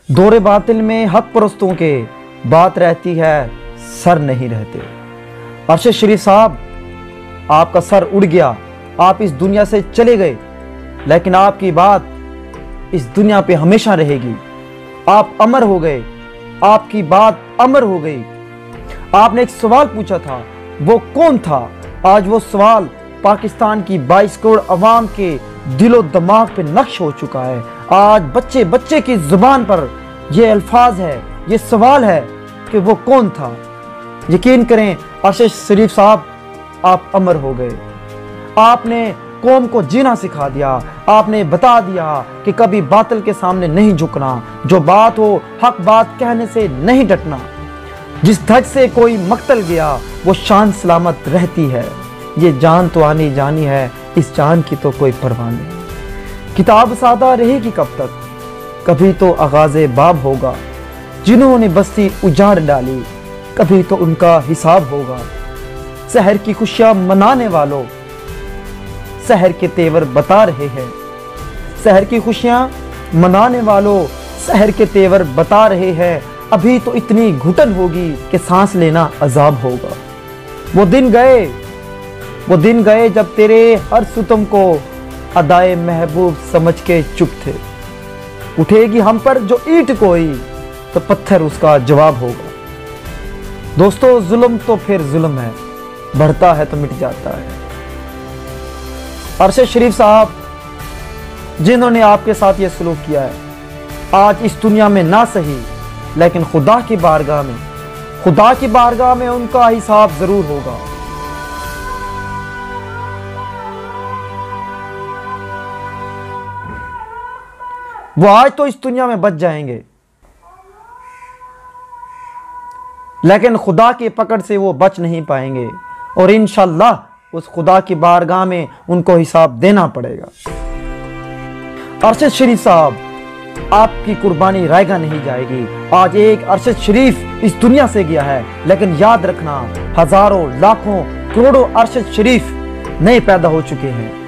दौरे बातिल में हक परस्तों के बात रहती है, सर नहीं रहते। अरशद शरीफ साहब, आपका सर उड़ गया, आप इस दुनिया से चले गए, लेकिन आपकी बात इस दुनिया पे हमेशा रहेगी। आप अमर हो गए, आपकी बात अमर हो गई। आपने एक सवाल पूछा था, वो कौन था? आज वो सवाल पाकिस्तान की 22 करोड़ अवाम के दिलो दिमाग पे नक्श हो चुका है। आज बच्चे बच्चे की जुबान पर ये अल्फाज है, ये सवाल है कि वो कौन था। यकीन करें अरशद शरीफ साहब, आप अमर हो गए। आपने कौम को जीना सिखा दिया। आपने बता दिया कि कभी बातिल के सामने नहीं झुकना, जो बात हो हक बात कहने से नहीं डटना। जिस धज से कोई मकतल गया वो शान सलामत रहती है। ये जान तो आनी जानी है, इस जान की तो कोई परवाह नहीं। किताब सादा रहेगी कब तक, कभी तो आगाज़े बाब होगा। जिन्होंने बस्ती उजाड़ डाली, कभी तो उनका हिसाब होगा। शहर की खुशियां मनाने वालों, शहर के तेवर बता रहे हैं। शहर की खुशियां मनाने वालों, शहर के तेवर बता रहे हैं। अभी तो इतनी घुटन होगी कि सांस लेना अजाब होगा। वो दिन गए जब तेरे हर सुतम को अदाए महबूब समझ के चुप थे। उठेगी हम पर जो ईंट कोई, तो पत्थर उसका जवाब होगा। दोस्तों, जुल्म तो फिर जुल्म है, बढ़ता है तो मिट जाता है। अरशद शरीफ साहब, जिन्होंने आपके साथ ये सलूक किया है, आज इस दुनिया में ना सही, लेकिन खुदा की बारगाह में उनका हिसाब जरूर होगा। वो आज तो इस दुनिया में बच जाएंगे, लेकिन खुदा की पकड़ से वो बच नहीं पाएंगे, और इंशाअल्लाह उस खुदा की बारगाह में उनको हिसाब देना पड़ेगा। अरशद शरीफ साहब, आपकी कुर्बानी रायगा नहीं जाएगी। आज एक अरशद शरीफ इस दुनिया से गया है, लेकिन याद रखना, हजारों लाखों करोड़ों अरशद शरीफ नए पैदा हो चुके हैं।